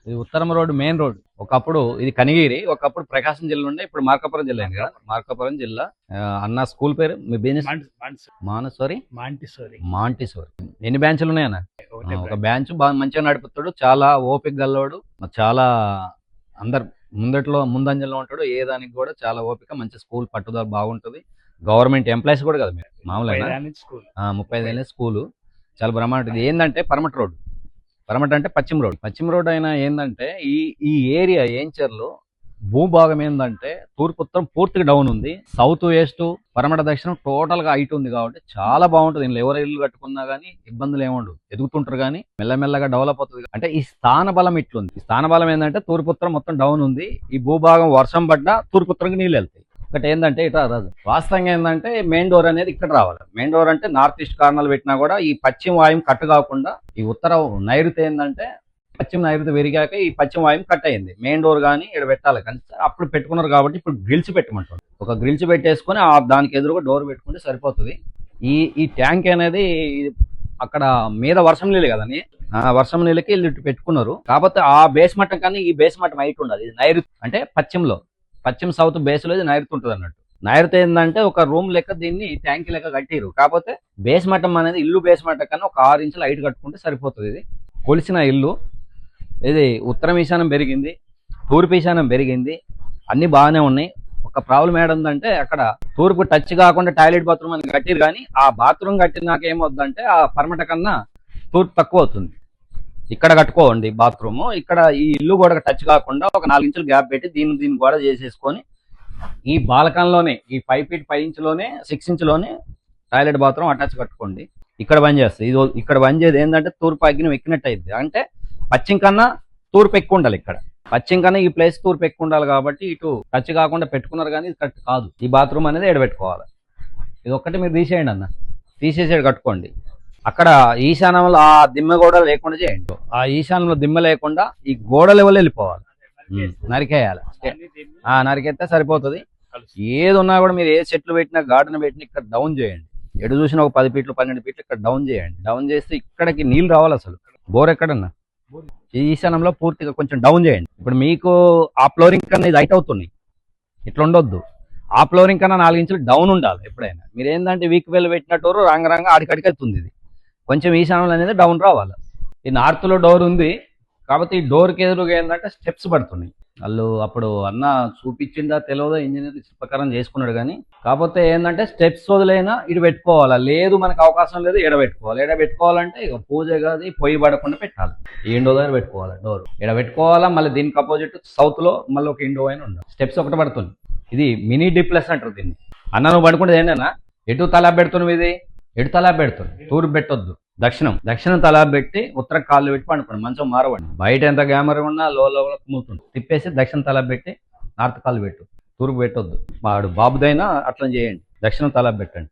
ఇది ఉత్తరం road, main road. ఒకప్పుడు ఇది కనిగిరి, ఒకప్పుడు ప్రకాశం జిల్లా ఉండే, ఇప్పుడు మార్కాపురం జిల్లా అయింది కదా. మార్కాపురం జిల్లా. అన్న స్కూల్ పేరు మీ బిజినెస్? మానసోరి మాంటిసోరి. ఎన్ని బ్రాంచ్లు ఉన్నాయన్న? ఒక బ్రాంచ్ బాగా మంచిగా నడుపుతాడు, చాలా ఓపిక గల్లోడు, చాలా అందరు ముందంజలో ఉంటాడు. ఏ దానికి కూడా చాలా ఓపిక, మంచి స్కూల్ పట్టుదల బాగుంటుంది. గవర్నమెంట్ ఎంప్లాయీస్ కూడా కదా మీరు, మామూలుగా 35 ఏళ్ళ స్కూలు, చాలా బ్రహ్మాండం. ఇది ఏంటంటే పరమట్ రోడ్. పరమట్ అంటే పశ్చిమ రోడ్ అయినా ఏంటంటే ఈ ఏరియా ఏంచర్లో భూభాగం ఏంటంటే తూర్పు ఉత్తరం పూర్తిగా డౌన్ ఉంది, సౌత్ వెస్ట్ పరమట దక్షిణం టోటల్ గా హైట్ ఉంది. కాబట్టి చాలా బాగుంటుంది. ఇంట్లో ఎవరు ఇల్లు కట్టుకున్నా గానీ ఇబ్బందులు ఏముండవు, ఎదుగుతుంటారు కానీ మెల్లమెల్లగా డెవలప్ అవుతుంది. అంటే ఈ స్థాన బలం ఇట్లుంది. ఈ స్థాన బలం ఏంటంటే తూర్పు ఉత్తరం మొత్తం డౌన్ ఉంది. ఈ భూభాగం వర్షం పడ్డా తూర్పు ఉత్తరంకి నీళ్ళు వెళ్తాయి. ఒకటి ఏంటంటే ఇట్లా రాదు. వాస్తవంగా ఏంటంటే మెయిన్ డోర్ అనేది ఇక్కడ రావాలి. మెయిన్ డోర్ అంటే నార్త్ ఈస్ట్ కార్నర్ పెట్టినా కూడా ఈ పశ్చిమ వాయువు కట్ కాకుండా, ఈ ఉత్తర నైరుతి ఏంటంటే పశ్చిమ నైరుతి విరిగాక ఈ పశ్చిమ వాయువు కట్ అయింది. మెయిన్ డోర్ కానీ ఇక్కడ పెట్టాలి, కానీ అప్పుడు పెట్టుకున్నారు కాబట్టి ఇప్పుడు గ్రిల్స్ పెట్టమంటారు. ఒక గ్రిల్స్ పెట్టేసుకొని దానికి ఎదురుగా డోర్ పెట్టుకుంటే సరిపోతుంది. ఈ ట్యాంక్ అనేది అక్కడ మీద వర్షం నీళ్ళు కదని, వర్షం నీళ్ళకి వీళ్ళు పెట్టుకున్నారు. కాకపోతే ఆ బేస్ మట్టం కానీ ఈ బేస్ మట్టం హైట్ ఉండదు. ఇది నైరుతి అంటే పశ్చిమ సౌత్ బేస్ లో ఇది నైరుతి ఉంటుంది అన్నట్టు. నైరుతి ఏంటంటే ఒక రూమ్ లెక్క దీన్ని ట్యాంక్ లెక్క కట్టిరు. కాకపోతే బేస్ మట్టం అనేది ఇల్లు బేస్ మట్టం కన్నా ఒక 6 ఇంచులు హైట్ కట్టుకుంటే సరిపోతుంది. ఇది కొలిసిన ఇల్లు. ఇది ఉత్తరం ఈశాన్యం పెరిగింది, తూర్పు ఈశాన్యం పెరిగింది, అన్ని బాగానే ఉన్నాయి. ఒక ప్రాబ్లం ఏంటంటే అక్కడ తూర్పు టచ్ కాకుండా టాయిలెట్ బాత్రూమ్ అని కట్టిరు, కానీ ఆ బాత్రూమ్ కట్టినాక ఏమవుతుందంటే ఆ పరమట కన్నా తూర్పు తక్కువ అవుతుంది. ఇక్కడ కట్టుకోండి బాత్రూమ్, ఇక్కడ ఈ ఇల్లు గోడ టచ్ కాకుండా ఒక 4 ఇంచులు గ్యాప్ పెట్టి దీన్ని గోడ చేసేసుకొని ఈ బాల్కన్లోనే ఈ 5 ఫీట్ 5 ఇంచులోనే 6 ఇంచులోనే టాయిలెట్ బాత్రూమ్ అటాచ్ కట్టుకోండి. ఇక్కడ బంద్ చేస్తుంది. ఇది ఇక్కడ బంద్ చేసేది ఏంటంటే తూర్పు అగ్ని ఎక్కినట్టు అయింది. అంటే పశ్చిమ కన్నా తూర్పు ఎక్కువ ఉండాలి. ఇక్కడ పశ్చిమ కన్నా ఈ ప్లేస్ తూర్పు ఎక్కువ ఉండాలి కాబట్టి ఇటు టచ్ కాకుండా పెట్టుకున్నారు, కానీ ఇది కరెక్ట్ కాదు. ఈ బాత్రూమ్ అనేది ఎడబెట్టుకోవాలి. ఇది ఒక్కటి మీరు తీసేయండి అన్న, తీసేసేది కట్టుకోండి. అక్కడ ఈశాన్యంలో ఆ దిమ్మ గోడ లేకుండా చేయండి. ఆ ఈశాన్యంలో దిమ్మ లేకుండా ఈ గోడ లెవెల్ వెళ్ళిపోవాలి, నరికేయాలి. నరికేస్తే సరిపోతుంది. ఏది ఉన్నా కూడా మీరు ఏ చెట్లు పెట్టినా గార్డెన్ పెట్టినా ఇక్కడ డౌన్ చేయండి. ఎటు చూసినా ఒక 10 ఫీట్లు 12 ఫీట్లు ఇక్కడ డౌన్ చేయండి. డౌన్ చేస్తే ఇక్కడికి నీళ్ళు రావాలి. అసలు బోర్ ఎక్కడన్నా ఈ ఈశాన్యంలో పూర్తిగా కొంచెం డౌన్ చేయండి. ఇప్పుడు మీకు ఆ ఫ్లోరింగ్ కన్నా ఇది హైట్ అవుతుంది, ఇట్లా ఉండొద్దు. ఆ ఫ్లోరింగ్ కన్నా 4 ఇంచులు డౌన్ ఉండాలి ఎప్పుడైనా. మీరు ఏంటంటే వీక్ వెల్ పెట్టినట్టు రంగ ఆడికడికి అవుతుంది. ఇది కొంచెం ఈశాన్యంలో అనేది డౌన్ రావాలి. ఈ నార్త్ లో డోర్ ఉంది కాబట్టి ఈ డోర్కి ఎదురుగా ఏంటంటే స్టెప్స్ పడుతున్నాయి. వాళ్ళు అప్పుడు అన్న చూపించిందా తెలియదో, ఇంజనీర్ ప్రకారం చేసుకున్నాడు. కానీ కాకపోతే ఏంటంటే స్టెప్స్ వదిలైనా ఇటు పెట్టుకోవాలా, లేదు మనకు అవకాశం లేదు ఎడబెట్టుకోవాలి. ఎడబెట్టుకోవాలంటే ఇక పూజ కాదు, పొయ్యి పడకుండా పెట్టాలి. ఈ ఇండో దగ్గర పెట్టుకోవాలి డోర్, ఎడబెట్టుకోవాలా. మళ్ళీ దీనికి అపోజిట్ సౌత్ లో మళ్ళీ ఒక ఇండో అయినా ఉండాలి. స్టెప్స్ ఒకటి పడుతుంది. ఇది మినీ డిప్లెస్ అంటారు దీన్ని. అన్న నువ్వు పడుకుంటే ఏంటన్నా ఎటు తలా పెడుతున్నావు? ఇది ఎటు తలా పెడుతుంది? తూర్పు పెట్టొద్దు, దక్షిణం తలా పెట్టి ఉత్తరం కాళ్ళు పెట్టి పండుకోండి. మంచం మారవండి. బయట ఎంత గ్యామర్ ఉన్నా లోపల మూతుంది. తిప్పేసి దక్షిణం తలా పెట్టి నార్త్ కాళ్ళు పెట్టు, తూర్పు పెట్టొద్దు. వాడు బాబుదైనా అట్లా చేయండి, దక్షిణం తలా పెట్టండి.